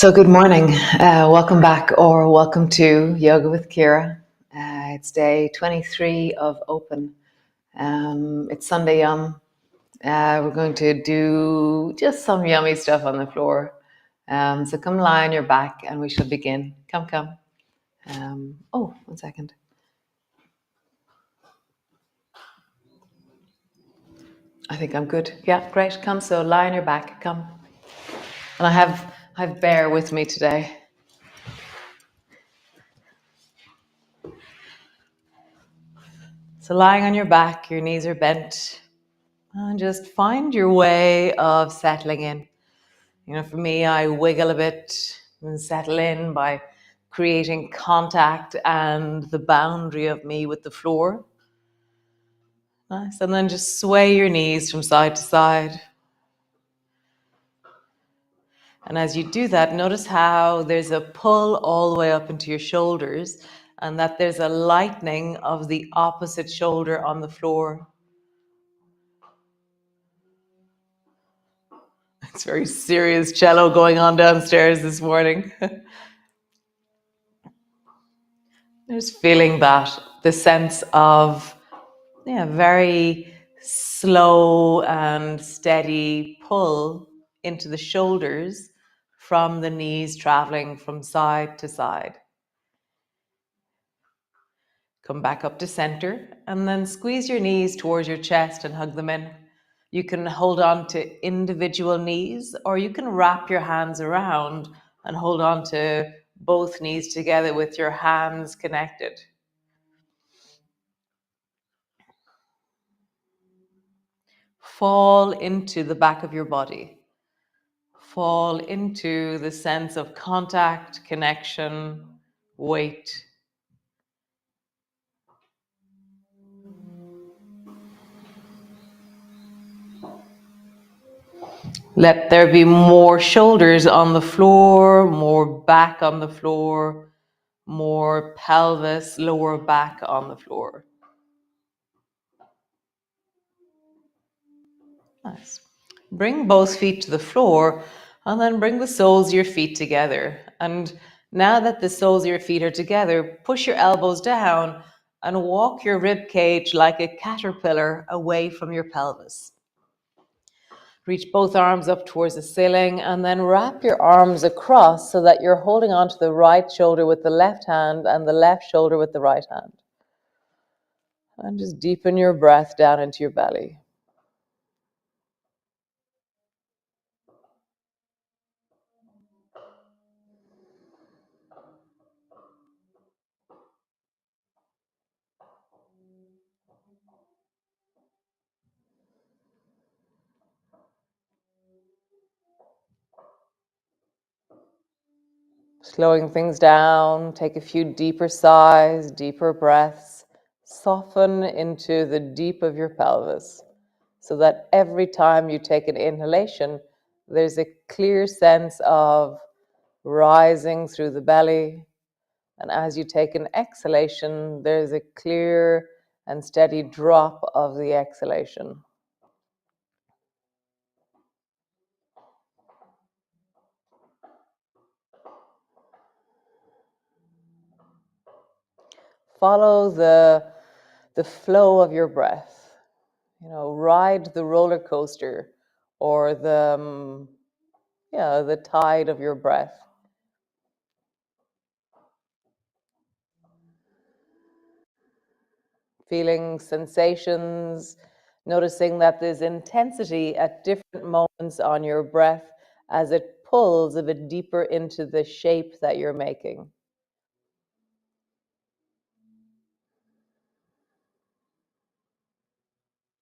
So, good morning. Welcome back, or welcome to Yoga with Ciara. It's day 23 of Open. It's Sunday Yum. We're going to do just some yummy stuff on the floor. So, come lie on your back and we shall begin. Come. Oh, 1 second. I think I'm good. Yeah, great. Come. So, lie on your back. Come. And I have Bear with me today. So, lying on your back, your knees are bent. And just find your way of settling in. For me, I wiggle a bit and settle in by creating contact and the boundary of me with the floor. Nice. And then just sway your knees from side to side. And as you do that, notice how there's a pull all the way up into your shoulders and that there's a lightening of the opposite shoulder on the floor. It's very serious cello going on downstairs this morning. Just feeling that, the sense of very slow and steady pull into the shoulders from the knees traveling from side to side. Come back up to center and then squeeze your knees towards your chest and hug them in. You can hold on to individual knees, or you can wrap your hands around and hold on to both knees together with your hands connected. Fall into the back of your body. Fall into the sense of contact, connection, weight. Let there be more shoulders on the floor, more back on the floor, more pelvis, lower back on the floor. Nice. Bring both feet to the floor and then bring the soles of your feet together. And now that the soles of your feet are together, push your elbows down and walk your rib cage like a caterpillar away from your pelvis. Reach both arms up towards the ceiling and then wrap your arms across so that you're holding onto the right shoulder with the left hand and the left shoulder with the right hand. And just deepen your breath down into your belly. Slowing things down, take a few deeper sighs, deeper breaths. Soften into the deep of your pelvis so that every time you take an inhalation, there's a clear sense of rising through the belly. And as you take an exhalation, there's a clear and steady drop of the exhalation. Follow the flow of your breath. Ride the roller coaster or the tide of your breath. Feeling sensations, noticing that there's intensity at different moments on your breath as it pulls a bit deeper into the shape that you're making.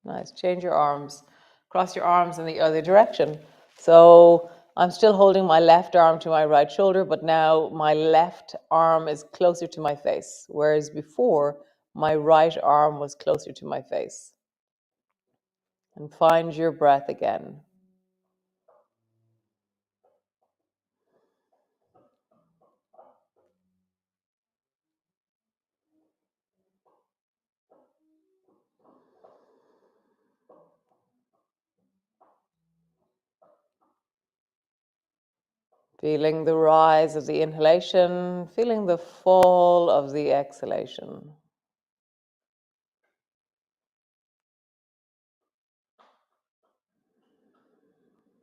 Nice. Change your arms. Cross your arms in the other direction. So I'm still holding my left arm to my right shoulder, but now my left arm is closer to my face, whereas before my right arm was closer to my face. And find your breath again. Feeling the rise of the inhalation, feeling the fall of the exhalation.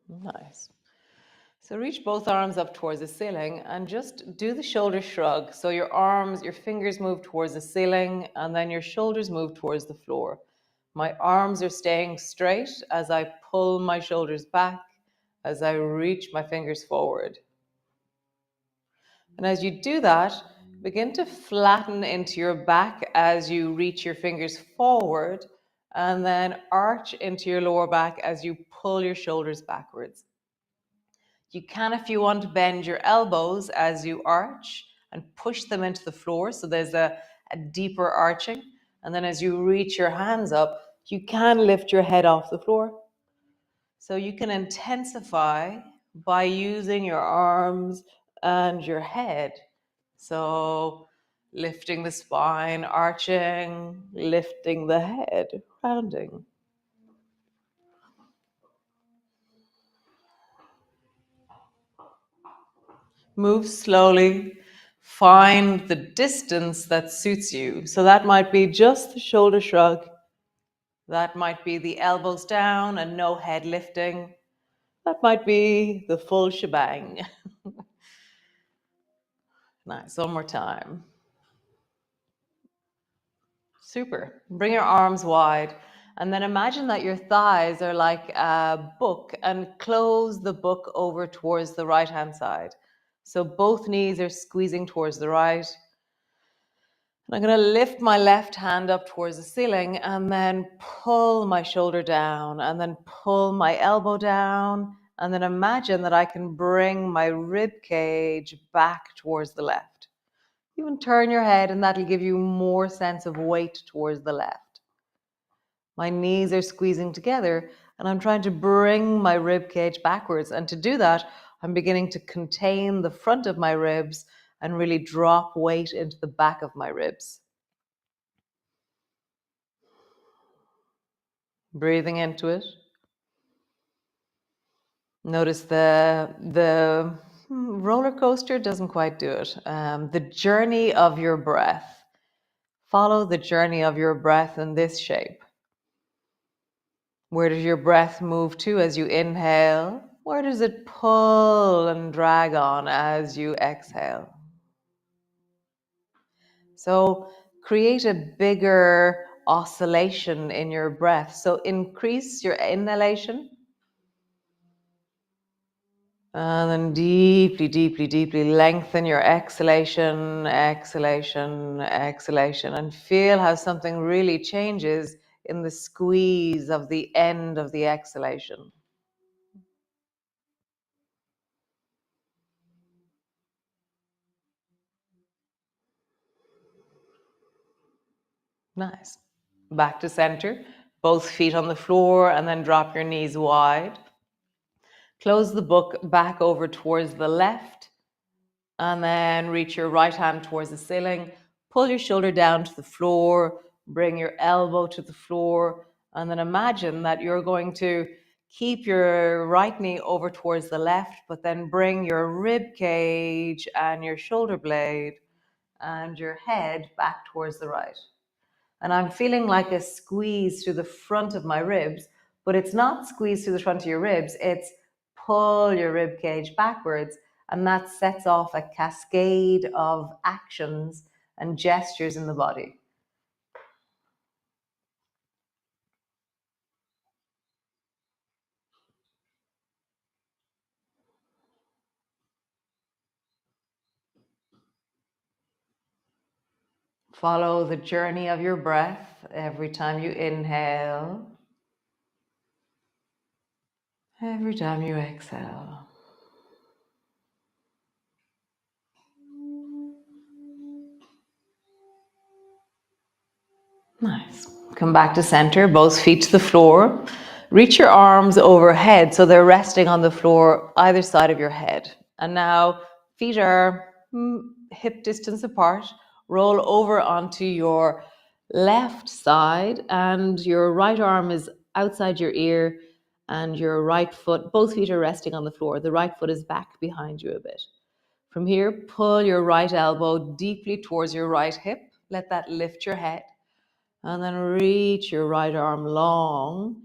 Nice. So reach both arms up towards the ceiling and just do the shoulder shrug. So your arms, your fingers move towards the ceiling and then your shoulders move towards the floor. My arms are staying straight as I pull my shoulders back, as I reach my fingers forward. And as you do that, begin to flatten into your back as you reach your fingers forward and then arch into your lower back as you pull your shoulders backwards. You can, if you want, bend your elbows as you arch and push them into the floor. So there's a deeper arching. And then as you reach your hands up, you can lift your head off the floor. So you can intensify by using your arms and your head. So lifting the spine, arching, lifting the head, rounding. Move slowly. Find the distance that suits you. So that might be just the shoulder shrug. That might be the elbows down and no head lifting. That might be the full shebang. Nice. One more time. Super. Bring your arms wide. And then imagine that your thighs are like a book and close the book over towards the right hand side. So both knees are squeezing towards the right. And I'm going to lift my left hand up towards the ceiling and then pull my shoulder down and then pull my elbow down. And then imagine that I can bring my rib cage back towards the left. Even turn your head and that'll give you more sense of weight towards the left. My knees are squeezing together and I'm trying to bring my rib cage backwards. And to do that, I'm beginning to contain the front of my ribs and really drop weight into the back of my ribs. Breathing into it. Notice the roller coaster doesn't quite do it. The journey of your breath. Follow the journey of your breath in this shape. Where does your breath move to as you inhale? Where does it pull and drag on as you exhale? So create a bigger oscillation in your breath. So increase your inhalation. And then deeply, deeply, deeply lengthen your exhalation, exhalation, exhalation, and feel how something really changes in the squeeze of the end of the exhalation. Nice. Back to center, both feet on the floor, and then drop your knees wide. Close the book back over towards the left, and then reach your right hand towards the ceiling. Pull your shoulder down to the floor, bring your elbow to the floor, and then imagine that you're going to keep your right knee over towards the left, but then bring your rib cage and your shoulder blade and your head back towards the right. And I'm feeling like a squeeze through the front of my ribs, but it's not squeeze through the front of your ribs, it's pull your rib cage backwards, and that sets off a cascade of actions and gestures in the body. Follow the journey of your breath every time you inhale, every time you exhale. Nice. Come back to center, both feet to the floor. Reach your arms overhead so they're resting on the floor either side of your head. And now feet are hip distance apart. Roll over onto your left side and your right arm is outside your ear and your right foot, both feet are resting on the floor. The right foot is back behind you a bit. From here, pull your right elbow deeply towards your right hip. Let that lift your head. And then reach your right arm long.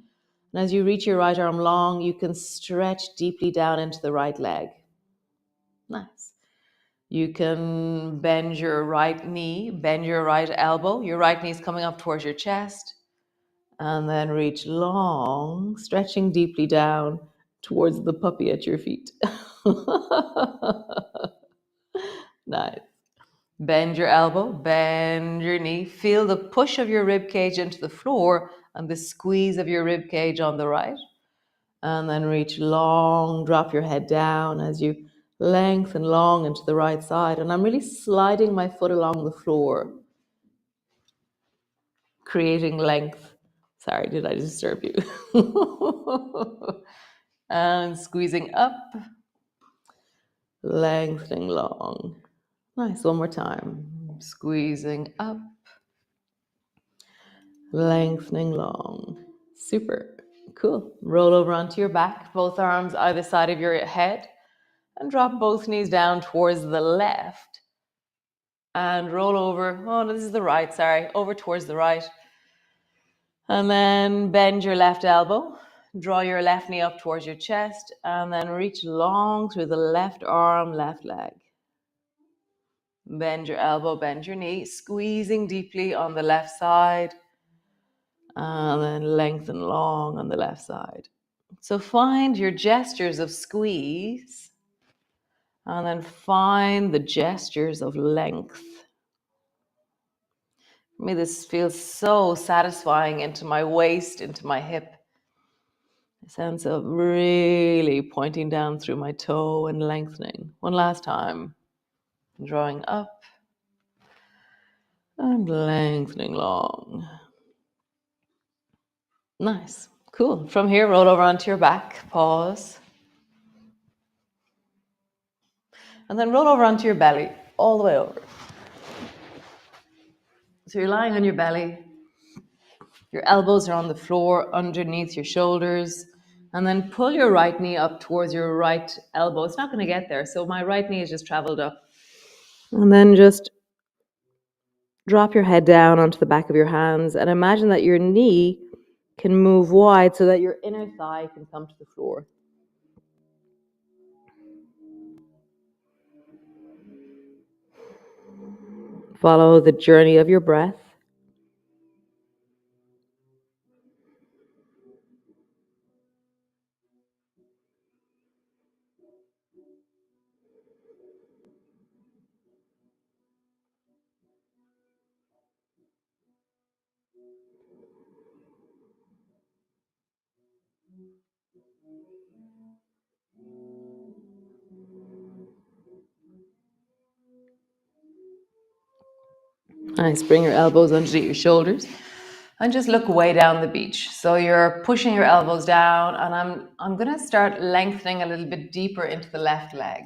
And as you reach your right arm long, you can stretch deeply down into the right leg. Nice. You can bend your right knee, bend your right elbow. Your right knee is coming up towards your chest. And then reach long, stretching deeply down towards the puppy at your feet. Nice. Bend your elbow, bend your knee. Feel the push of your rib cage into the floor and the squeeze of your rib cage on the right. And then reach long, drop your head down as you lengthen long into the right side. And I'm really sliding my foot along the floor, creating length. Sorry, did I disturb you? And squeezing up, lengthening long. Nice, one more time. Squeezing up, lengthening long. Super. Cool. Roll over onto your back, both arms either side of your head, and drop both knees down towards the left. And roll over. Oh, no, this is the right, sorry. Over towards the right. And then bend your left elbow. Draw your left knee up towards your chest. And then reach long through the left arm, left leg. Bend your elbow, bend your knee, squeezing deeply on the left side. And then lengthen long on the left side. So find your gestures of squeeze. And then find the gestures of length. For me, this feels so satisfying into my waist, into my hip. A sense of really pointing down through my toe and lengthening. One last time. Drawing up and lengthening long. Nice. Cool. From here, roll over onto your back. Pause. And then roll over onto your belly, all the way over. So you're lying on your belly. Your elbows are on the floor underneath your shoulders. And then pull your right knee up towards your right elbow. It's not going to get there. So my right knee has just traveled up. And then just drop your head down onto the back of your hands and imagine that your knee can move wide so that your inner thigh can come to the floor. Follow the journey of your breath. Nice. Bring your elbows underneath your shoulders and just look way down the beach. So you're pushing your elbows down, and I'm going to start lengthening a little bit deeper into the left leg.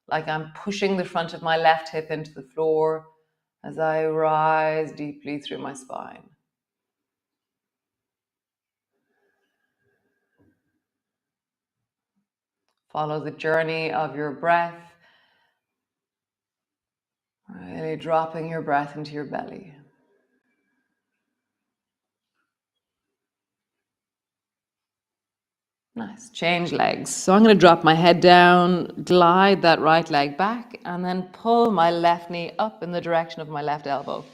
Like I'm pushing the front of my left hip into the floor as I rise deeply through my spine. Follow the journey of your breath, really dropping your breath into your belly. Nice. Change legs. So I'm going to drop my head down, glide that right leg back, and then pull my left knee up in the direction of my left elbow.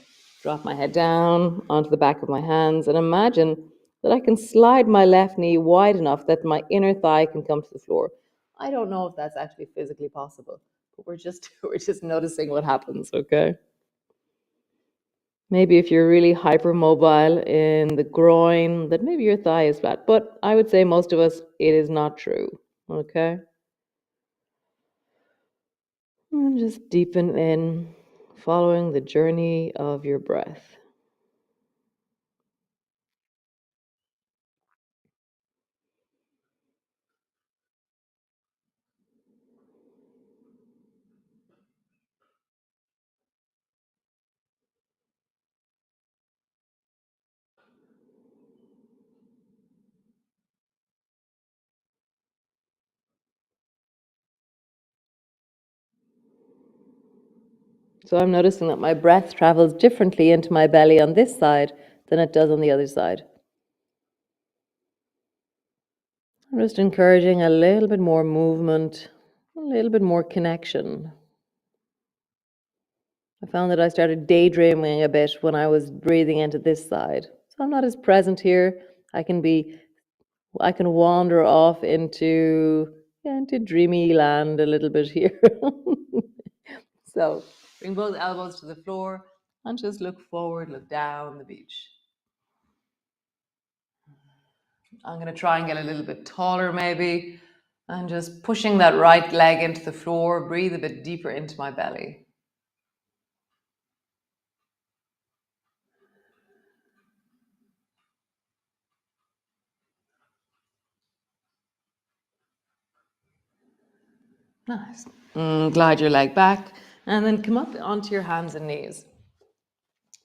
Drop my head down onto the back of my hands and imagine that I can slide my left knee wide enough that my inner thigh can come to the floor. I don't know if that's actually physically possible, but we're just noticing what happens, okay? Maybe if you're really hypermobile in the groin, then maybe your thigh is flat. But I would say most of us, it is not true. Okay? And just deepen in, following the journey of your breath. So I'm noticing that my breath travels differently into my belly on this side than it does on the other side. I'm just encouraging a little bit more movement, a little bit more connection. I found that I started daydreaming a bit when I was breathing into this side. So I'm not as present here. I can wander off into dreamy land a little bit here. So bring both elbows to the floor and just look forward, look down the beach. I'm going to try and get a little bit taller maybe, and just pushing that right leg into the floor, breathe a bit deeper into my belly. Nice. Glide your leg back and then come up onto your hands and knees.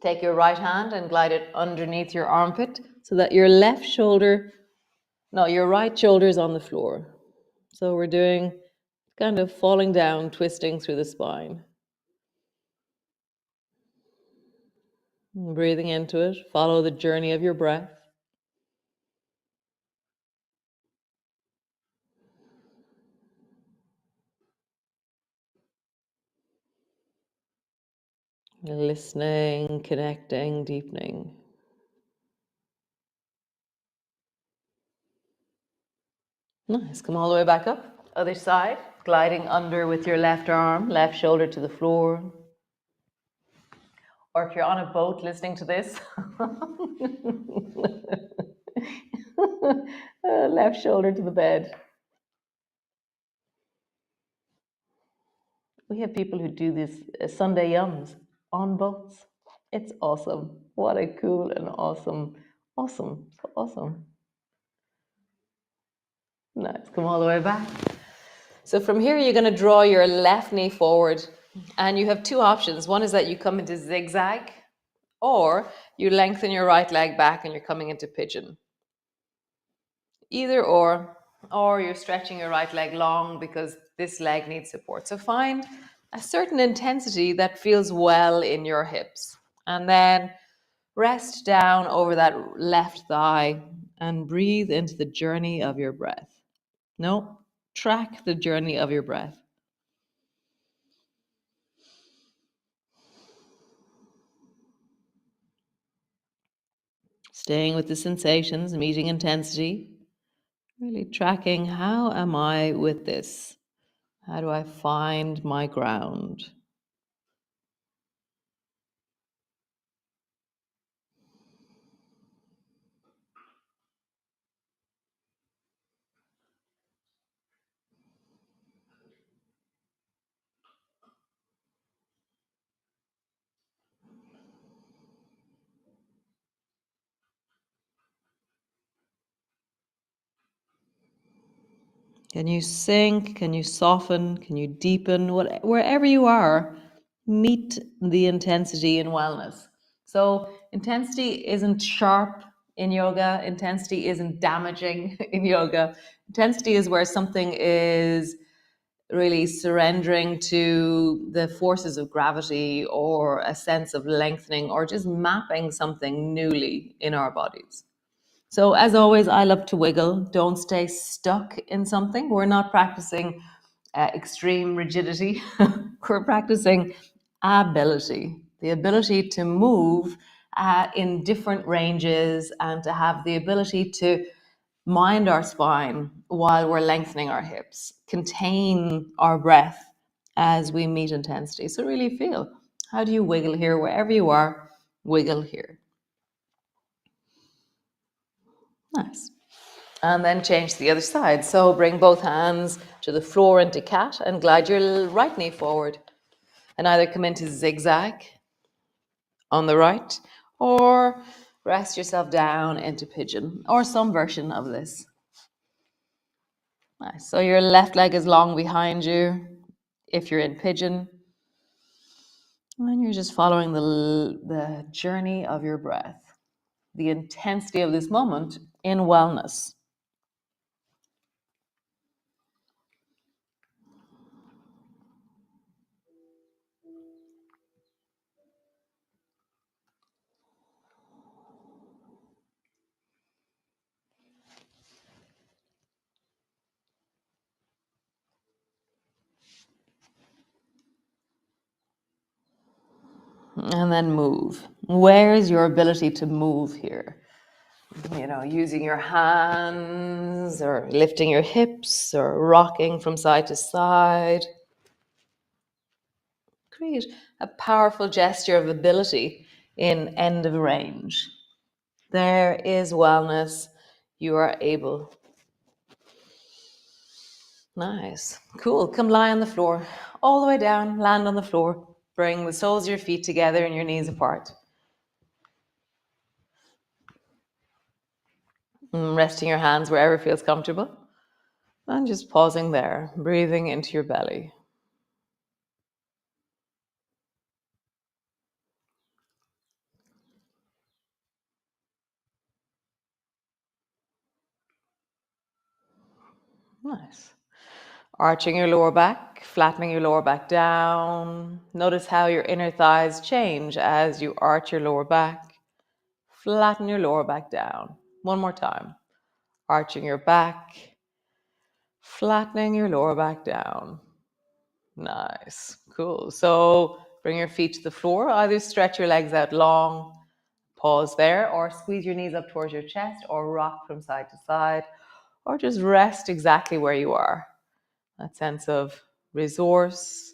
Take your right hand and glide it underneath your armpit so that your your right shoulder is on the floor. So we're doing kind of falling down, twisting through the spine. Breathing into it, follow the journey of your breath. Listening, connecting, deepening. Nice. Come all the way back up. Other side. Gliding under with your left arm, left shoulder to the floor. Or if you're on a boat listening to this, left shoulder to the bed. We have people who do this Sunday yums on boats. It's awesome. What a cool and awesome. Nice. Come all the way back. So from here, you're going to draw your left knee forward, and you have two options. One is that you come into zigzag, or you lengthen your right leg back and you're coming into pigeon. Either or you're stretching your right leg long because this leg needs support. So find a certain intensity that feels well in your hips, and then rest down over that left thigh and breathe into the journey of your breath. No, track the journey of your breath. Staying with the sensations, meeting intensity, really tracking how am I with this? How do I find my ground? Can you sink? Can you soften? Can you deepen? Wherever you are, meet the intensity in wellness. So, intensity isn't sharp in yoga, intensity isn't damaging in yoga. Intensity is where something is really surrendering to the forces of gravity or a sense of lengthening or just mapping something newly in our bodies. So, as always, I love to wiggle. Don't stay stuck in something. We're not practicing extreme rigidity, we're practicing ability, the ability to move in different ranges and to have the ability to mind our spine while we're lengthening our hips, contain our breath as we meet intensity. So, really feel how do you wiggle here, wherever you are, wiggle here. Nice. And then change to the other side. So bring both hands to the floor into cat and glide your right knee forward. And either come into zigzag on the right or rest yourself down into pigeon or some version of this. Nice. So your left leg is long behind you if you're in pigeon. And you're just following the journey of your breath, the intensity of this moment in wellness. And then move. Where's your ability to move here? You know, using your hands or lifting your hips or rocking from side to side. Create a powerful gesture of ability in end of range. There is wellness. You are able. Nice. Cool. Come lie on the floor. All the way down, land on the floor. Bring the soles of your feet together and your knees apart. Resting your hands wherever feels comfortable. And just pausing there, breathing into your belly. Nice. Arching your lower back, flattening your lower back down. Notice how your inner thighs change as you arch your lower back. Flatten your lower back down. One more time. Arching your back, flattening your lower back down. Nice. Cool. So bring your feet to the floor. Either stretch your legs out long, pause there, or squeeze your knees up towards your chest, or rock from side to side, or just rest exactly where you are. That sense of resource,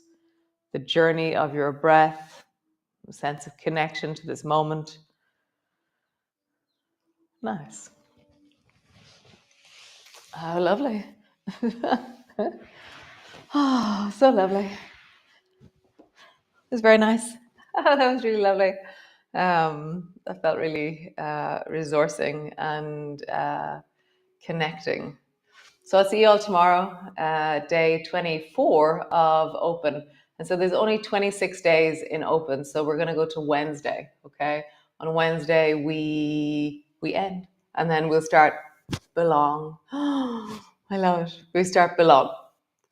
the journey of your breath, a sense of connection to this moment. Nice. How lovely. Oh, so lovely. It was very nice. That was really lovely. That felt really resourcing and connecting. So I'll see you all tomorrow, day 24 of Open. And so there's only 26 days in Open. So we're going to go to Wednesday. Okay. On Wednesday, we end. And then we'll start Belong. I love it. We start Belong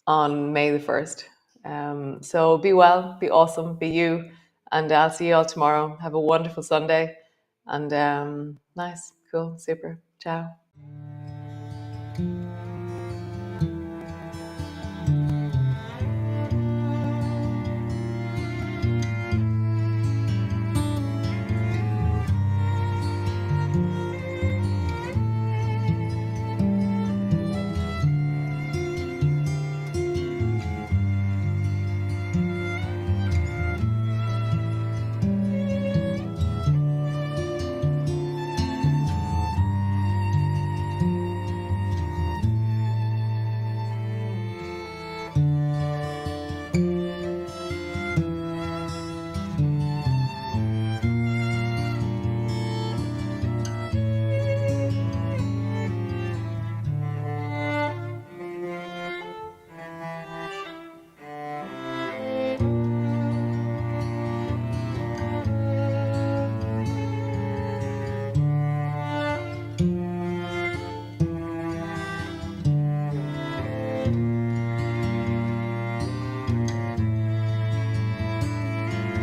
on May the 1st. So be well, be awesome, be you. And I'll see you all tomorrow. Have a wonderful Sunday. And nice, cool, super. Ciao.